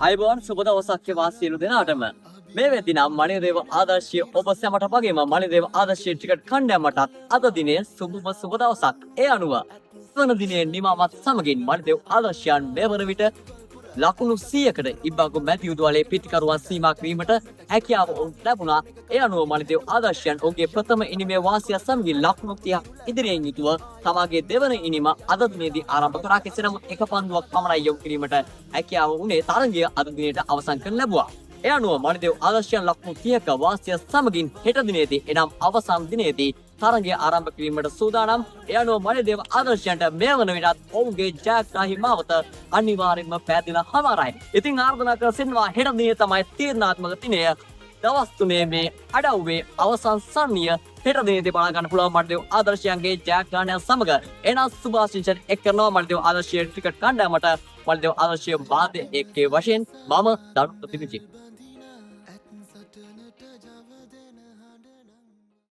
අයිබෝන් සුබ දවසක් වේවා සියලු දෙනාටම. මේ වෙද්දී නම් මණිදේව ආදර්ශය ඔබ සැමට වගේම මණිදේව ආදර්ශයේ ටිකට් කණ්ඩායමටත් අද දිනේ සුබ දවසක්. ඒ අනුව වන දිනේ නිමාවත් සමගින් මණිදේව ආදර්ශයන් මෙවර විට ලකුණු 100කට ඉබ්බාගු මැතිව් දුවලේ පිටිකරුවන් සීමා කිරීමට හැකියාව ලැබුණා. ඒ අනුව මණිදේව ආදර්ශයන් ඔහුගේ ප්‍රථම ඉනිමේ වාසිය සමගින් ලකුණු 30 ඉදිරියෙන් යුතුව තමාගේ දෙවන ඉනිම අද දිනේදී ආරම්භ කරා. කෙසේ නමුත් එක පන්දුවක් පමණයි යොමු කිරීමට හැකියාව උනේ තරගය අද දිනේට අවසන් කරන්න ලැබුවා. ඒ අනුව මණිදේව ආදර්ශයන් ලකුණු 30ක වාසිය සමගින් හෙට දිනේදී එනම් අවසන් දිනේදී තරගය ආරම්භ කිරීමට සූදානම්. ඒ අනුව මණිදේව ආදර්ශයන්ට මේ වන විටත් ඔවුන්ගේ ජයග්‍රාහී මාවත අනිවාර්යෙන්ම පැහැදිලා හමාරයි. ඉතින් ආරාධනා කර සිටිනවා හෙට දිනේ තමයි තීරණාත්මක දිනය. දවස් 3 මේ අඩව්වේ අවසන් සරණිය හෙට දිනේදී බලා ගන්න පුළුවන් මණිදේව ආදර්ශයන්ගේ ජයග්‍රහණය සමග. එනම් සුභාශිංසන එක් කරනවා මණිදේව ආදර්ශයේ ක්‍රිකට් කණ්ඩායමට. මණිදේව ආදර්ශයේ වාද්‍ය එක්කේ වශයෙන් මම දරුත් ප්‍රතිවිචි.